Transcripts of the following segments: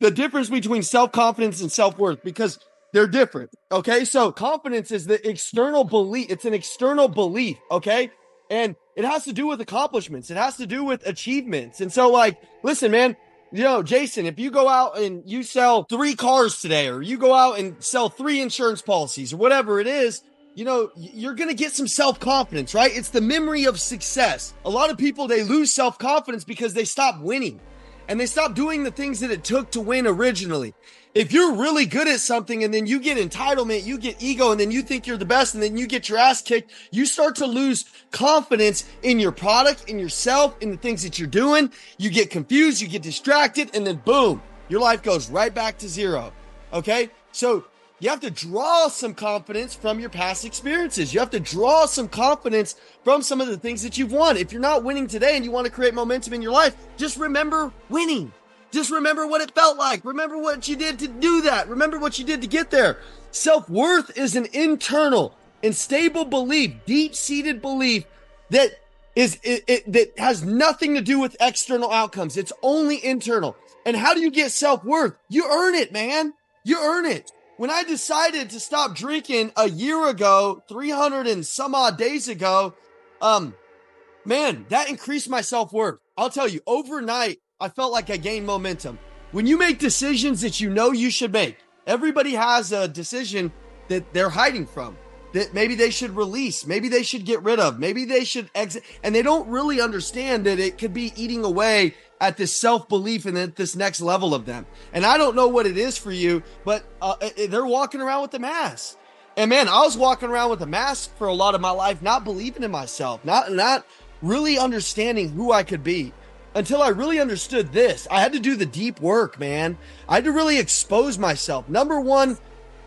the difference between self-confidence and self-worth, because they're different. Okay. So confidence is the external belief. It's an external belief. Okay. And it has to do with accomplishments. It has to do with achievements. And so like, listen, man, Jason, if you go out and you sell 3 cars today, or you go out and sell 3 insurance policies or whatever it is, you're going to get some self-confidence, right? It's the memory of success. A lot of people, they lose self-confidence because they stop winning and they stop doing the things that it took to win originally. If you're really good at something and then you get entitlement, you get ego, and then you think you're the best and then you get your ass kicked, you start to lose confidence in your product, in yourself, in the things that you're doing. You get confused, you get distracted, and then boom, your life goes right back to zero. Okay? So you have to draw some confidence from your past experiences. You have to draw some confidence from some of the things that you've won. If you're not winning today and you want to create momentum in your life, just remember winning. Just remember what it felt like. Remember what you did to do that. Remember what you did to get there. Self-worth is an internal and stable belief, deep-seated belief that that has nothing to do with external outcomes. It's only internal. And how do you get self-worth? You earn it, man. You earn it. When I decided to stop drinking a year ago, 300 and some odd days ago, man, that increased my self-worth. I'll tell you, overnight, I felt like I gained momentum. When you make decisions that you know you should make, everybody has a decision that they're hiding from, that maybe they should release, maybe they should get rid of, maybe they should exit, and they don't really understand that it could be eating away at this self-belief and at this next level of them. And I don't know what it is for you, but they're walking around with a mask. And man, I was walking around with a mask for a lot of my life, not believing in myself, not really understanding who I could be. Until I really understood this. I had to do the deep work, man. I had to really expose myself. Number one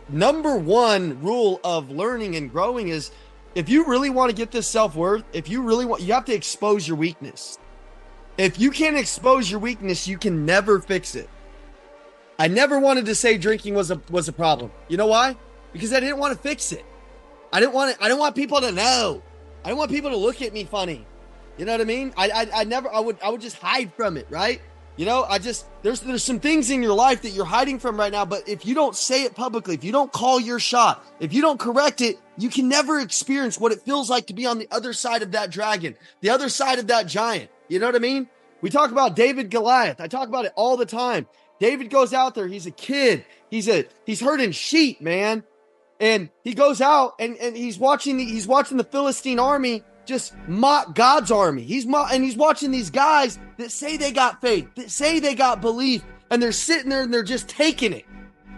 rule of learning and growing is, if you really want to get this self-worth, you have to expose your weakness. If you can't expose your weakness, you can never fix it. I never wanted to say drinking was a problem. You know why? Because I didn't want to fix it. I didn't want people to know. I didn't want people to look at me funny. You know what I mean? I would just hide from it, right? There's some things in your life that you're hiding from right now, but if you don't say it publicly, if you don't call your shot, if you don't correct it, you can never experience what it feels like to be on the other side of that dragon, the other side of that giant. You know what I mean? We talk about David Goliath. I talk about it all the time. David goes out there. He's a kid. He's herding sheep, man. And he goes out and he's watching the Philistine army just mock God's army. He's watching these guys that say they got faith, that say they got belief, and they're sitting there and they're just taking it.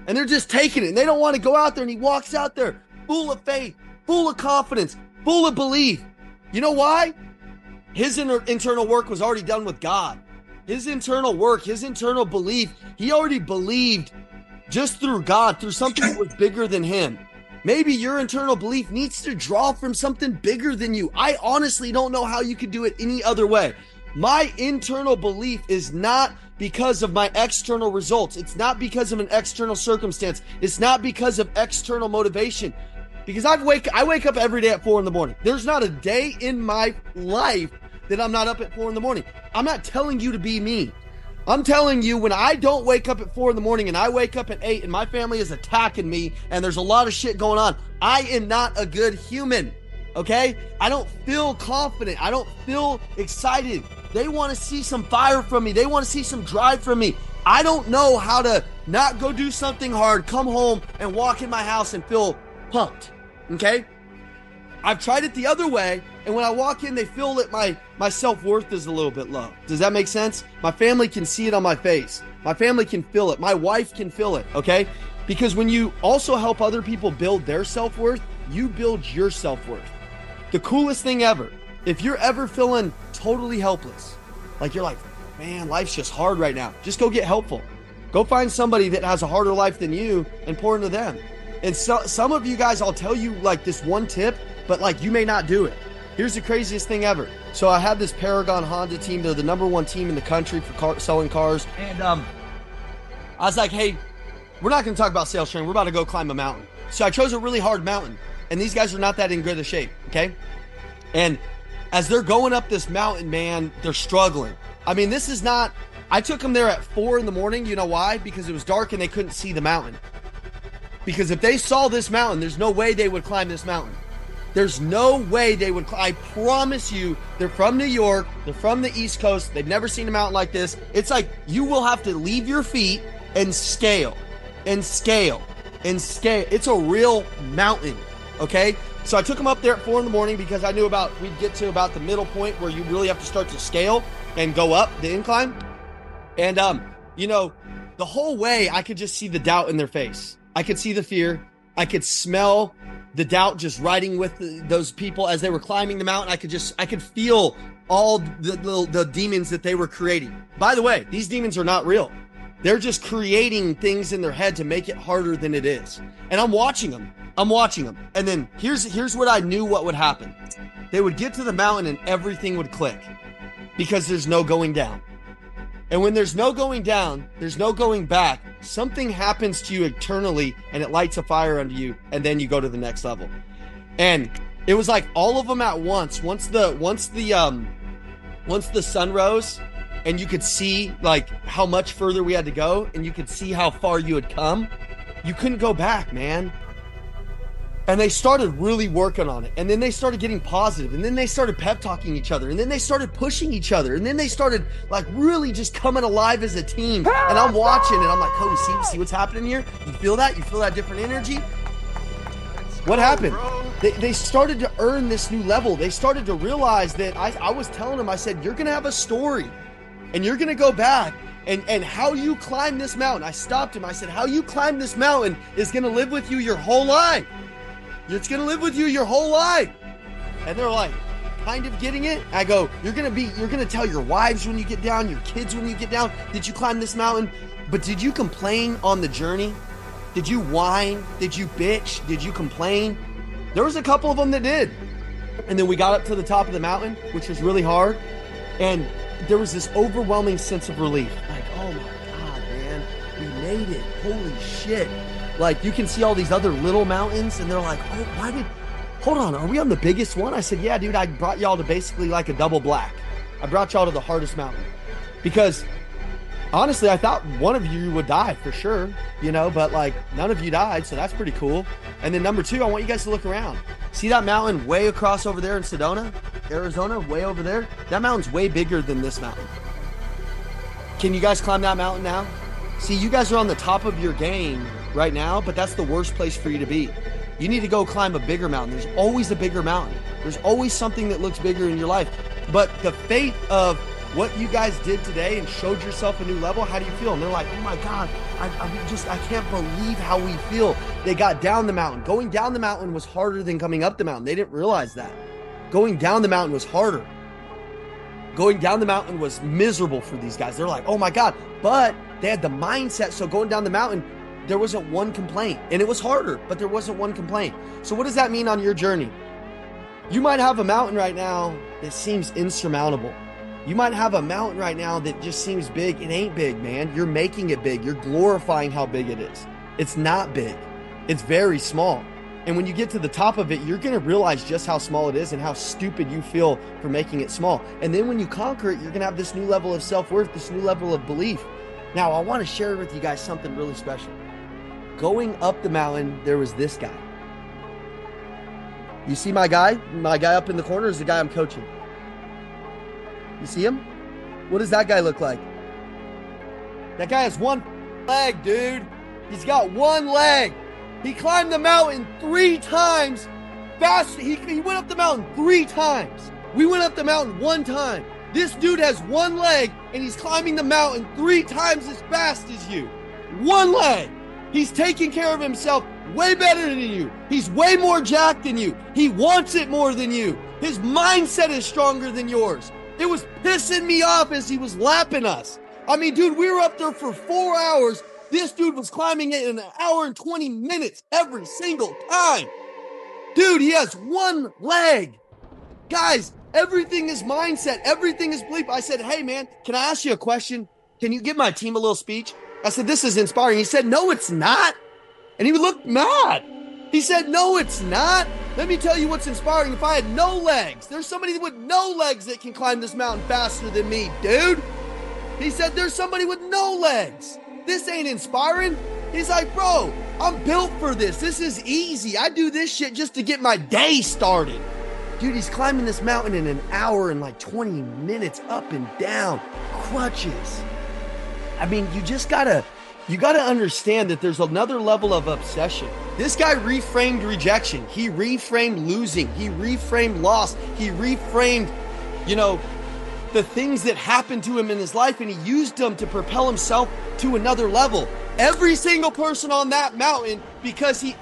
And they don't want to go out there, and he walks out there full of faith, full of confidence, full of belief. You know why? His internal work was already done with God. His internal work, his internal belief, he already believed just through God, through something that was bigger than him. Maybe your internal belief needs to draw from something bigger than you. I honestly don't know how you could do it any other way. My internal belief is not because of my external results. It's not because of an external circumstance. It's not because of external motivation. Because I wake up every day at 4 a.m. There's not a day in my life that I'm not up at 4 a.m. I'm not telling you to be me. I'm telling you, when I don't wake up at 4 a.m. and I wake up at 8 and my family is attacking me and there's a lot of shit going on, I am not a good human, okay? I don't feel confident. I don't feel excited. They want to see some fire from me. They want to see some drive from me. I don't know how to not go do something hard, come home and walk in my house and feel pumped, okay? I've tried it the other way, and when I walk in, they feel that my self-worth is a little bit low. Does that make sense? My family can see it on my face. My family can feel it. My wife can feel it, okay? Because when you also help other people build their self-worth, you build your self-worth. The coolest thing ever, if you're ever feeling totally helpless, like you're like, man, life's just hard right now, just go get helpful. Go find somebody that has a harder life than you and pour into them. And so, some of you guys, I'll tell you like this one tip, but like you may not do it. Here's the craziest thing ever. So I have this Paragon Honda team. They're the #1 team in the country for selling cars. And I was like, hey, we're not going to talk about sales training. We're about to go climb a mountain. So I chose a really hard mountain. And these guys are not that in good of shape, okay? And as they're going up this mountain, man, they're struggling. I mean, this is not I took them there at 4 in the morning. You know why? Because it was dark and they couldn't see the mountain. Because if they saw this mountain, there's no way they would climb this mountain. There's no way they would. I promise you, they're from New York. They're from the East Coast. They've never seen a mountain like this. It's like you will have to leave your feet and scale and scale and scale. It's a real mountain, okay? So I took them up there at 4 in the morning because I knew we'd get to about the middle point where you really have to start to scale and go up the incline. And, you know, the whole way I could just see the doubt in their face. I could see the fear. I could smell the doubt just riding with those people as they were climbing the mountain. I could feel all the demons that they were creating. By the way, these demons are not real. They're just creating things in their head to make it harder than it is. And I'm watching them. And then here's what I knew what would happen. They would get to the mountain and everything would click because there's no going down. And when there's no going down, there's no going back. Something happens to you eternally and it lights a fire under you, and then you go to the next level. And it was like all of them at once. Once the sun rose and you could see like how much further we had to go and you could see how far you had come, you couldn't go back, man. And they started really working on it. And then they started getting positive. And then they started pep talking each other. And then they started pushing each other. And then they started like really just coming alive as a team. And I'm watching and I'm like, oh, see what's happening here? You feel that? You feel that different energy? What happened? They started to earn this new level. They started to realize that I was telling them, I said, you're going to have a story and you're going to go back. And how you climb this mountain. I stopped him. I said, how you climb this mountain is going to live with you your whole life. It's going to live with you your whole life. And they're like, kind of getting it. I go, you're going to tell your wives when you get down, your kids when you get down, did you climb this mountain? But did you complain on the journey? Did you whine? Did you bitch? Did you complain? There was a couple of them that did. And then we got up to the top of the mountain, which was really hard. And there was this overwhelming sense of relief. Like, oh my God, man, we made it. Holy shit. Like, you can see all these other little mountains, and they're like, oh, hold on, are we on the biggest one? I said, yeah, dude, I brought y'all to basically like a double black. I brought y'all to the hardest mountain. Because, honestly, I thought one of you would die for sure, you know, but like, none of you died, so that's pretty cool. And then number 2, I want you guys to look around. See that mountain way across over there in Sedona, Arizona, way over there? That mountain's way bigger than this mountain. Can you guys climb that mountain now? See, you guys are on the top of your game right now, but that's the worst place for you to be. You need to go climb a bigger mountain. There's always a bigger mountain. There's always something that looks bigger in your life. But the faith of what you guys did today and showed yourself a new level, how do you feel? And they're like, oh my God, I can't believe how we feel. They got down the mountain. Going down the mountain was harder than coming up the mountain. They didn't realize that. Going down the mountain was harder. Going down the mountain was miserable for these guys. They're like, oh my God. But they had the mindset. So going down the mountain, there wasn't one complaint. And it was harder, but there wasn't one complaint. So what does that mean on your journey? You might have a mountain right now that seems insurmountable. You might have a mountain right now that just seems big. It ain't big, man. You're making it big. You're glorifying how big it is. It's not big. It's very small. And when you get to the top of it, you're going to realize just how small it is and how stupid you feel for making it small. And then when you conquer it, you're going to have this new level of self-worth, this new level of belief. Now, I want to share with you guys something really special. Going up the mountain, there was this guy. You see my guy? My guy up in the corner is the guy I'm coaching. You see him? What does that guy look like? That guy has one leg, dude. He's got one leg. He climbed the mountain 3 times fast. He went up the mountain 3 times. We went up the mountain 1 time. This dude has 1 leg and he's climbing the mountain 3 times as fast as you. 1 leg. He's taking care of himself way better than you. He's way more jacked than you. He wants it more than you. His mindset is stronger than yours. It was pissing me off as he was lapping us. I mean, dude, we were up there for 4 hours. This dude was climbing it in 1 hour and 20 minutes every single time. Dude, he has 1 leg. Guys, everything is mindset. Everything is belief. I said, hey, man, can I ask you a question? Can you give my team a little speech? I said, this is inspiring. He said, no, it's not. And he looked mad. He said, no, it's not. Let me tell you what's inspiring. If I had no legs, there's somebody with no legs that can climb this mountain faster than me, dude. He said, there's somebody with no legs. This ain't inspiring. He's like, bro, I'm built for this. This is easy. I do this shit just to get my day started. Dude, he's climbing this mountain in an hour and like 20 minutes up and down, crutches. I mean, you gotta understand that there's another level of obsession. This guy reframed rejection. He reframed losing. He reframed loss. He reframed, the things that happened to him in his life, and he used them to propel himself to another level. Every single person on that mountain, because he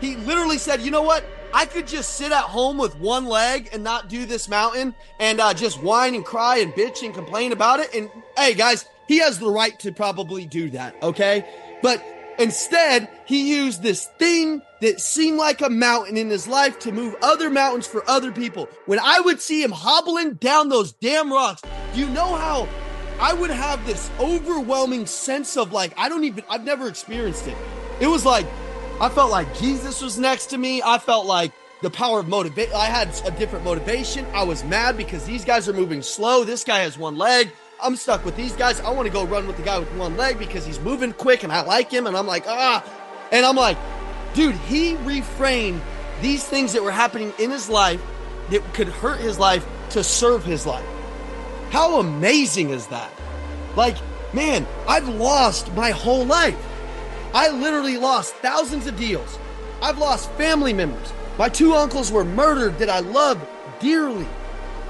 literally said, you know what? I could just sit at home with one leg and not do this mountain and just whine and cry and bitch and complain about it. And hey, guys, he has the right to probably do that, okay? But instead, he used this thing that seemed like a mountain in his life to move other mountains for other people. When I would see him hobbling down those damn rocks, you know how I would have this overwhelming sense of like, I've never experienced it. It was like, I felt like Jesus was next to me. I felt like the power of motivation. I had a different motivation. I was mad because these guys are moving slow. This guy has one leg. I'm stuck with these guys. I want to go run with the guy with one leg because he's moving quick and I like him. And I'm like, And I'm like, dude, he reframed these things that were happening in his life that could hurt his life to serve his life. How amazing is that? Like, man, I've lost my whole life. I literally lost thousands of deals. I've lost family members. My 2 uncles were murdered that I loved dearly.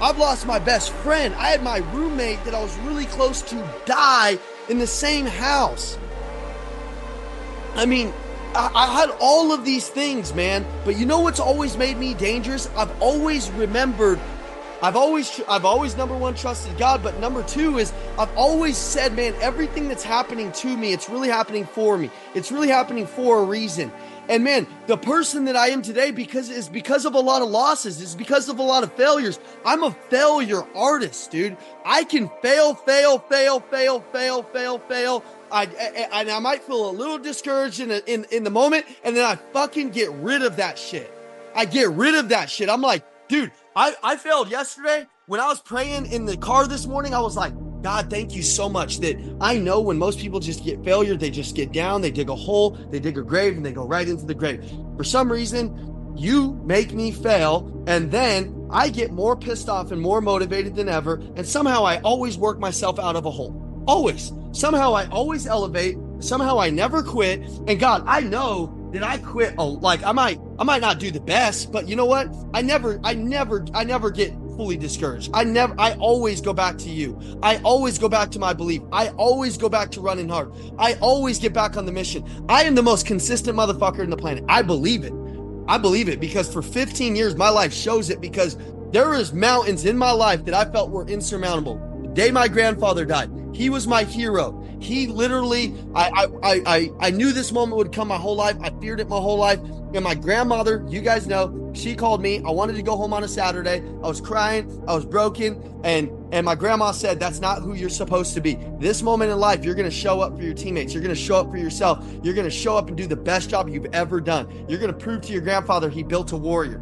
I've lost my best friend. I had my roommate that I was really close to die in the same house. I mean, I had all of these things, man. But you know what's always made me dangerous? I've always number one, trusted God, but number 2 is I've always said, man, everything that's happening to me, it's really happening for me. It's really happening for a reason. And man, the person that I am today is because of a lot of losses. It's because of a lot of failures. I'm a failure artist, dude. I can fail. I might feel a little discouraged in the moment, and then I fucking get rid of that shit. I'm like, dude, I failed yesterday. When I was praying in the car this morning, I was like, God, thank you so much that I know when most people just get failure, they just get down, they dig a hole, they dig a grave, and they go right into the grave. For some reason, you make me fail, and then I get more pissed off and more motivated than ever, and somehow I always work myself out of a hole. Always. Somehow I always elevate. Somehow I never quit. And God, I know that I quit. I might not do the best, but you know what? I never get fully discouraged. I always go back to you. I always go back to my belief. I always go back to running hard. I always get back on the mission. I am the most consistent motherfucker on the planet. I believe it because for 15 years, my life shows it, because there is mountains in my life that I felt were insurmountable. The day my grandfather died, he was my hero. He literally, I knew this moment would come my whole life. I feared it my whole life. And my grandmother, you guys know, she called me. I wanted to go home on a Saturday. I was crying. I was broken. And my grandma said, that's not who you're supposed to be. This moment in life, you're going to show up for your teammates. You're going to show up for yourself. You're going to show up and do the best job you've ever done. You're going to prove to your grandfather he built a warrior.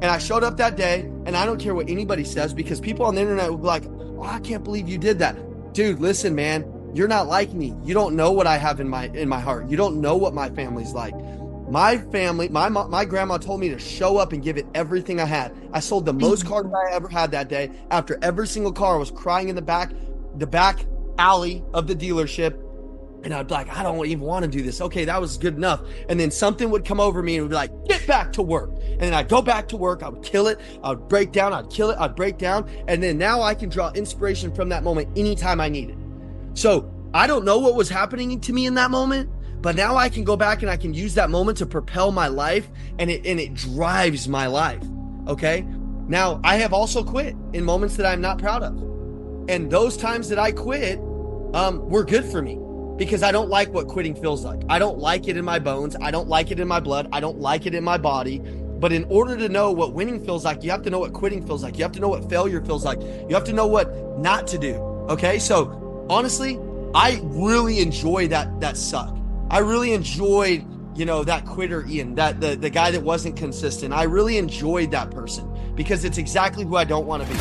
And I showed up that day, and I don't care what anybody says, because people on the internet will be like, oh, I can't believe you did that. Dude, listen, man, you're not like me. You don't know what I have in my heart. You don't know what my family's like. My family, my grandma told me to show up and give it everything I had. I sold the most cars I ever had that day. After every single car, I was crying in the back alley of the dealership. And I'd be like, I don't even want to do this. Okay, that was good enough. And then something would come over me and would be like, get back to work. And then I'd go back to work. I would kill it. I would break down. I'd kill it. I'd break down. And then now I can draw inspiration from that moment anytime I need it. So I don't know what was happening to me in that moment, but now I can go back and I can use that moment to propel my life, and it drives my life. Okay. Now I have also quit in moments that I'm not proud of. And those times that I quit, were good for me, because I don't like what quitting feels like. I don't like it in my bones. I don't like it in my blood. I don't like it in my body. But in order to know what winning feels like, you have to know what quitting feels like. You have to know what failure feels like. You have to know what not to do. Okay. So honestly, I really enjoy that suck. I really enjoyed, that quitter Ian, that the guy that wasn't consistent. I really enjoyed that person, because it's exactly who I don't want to be.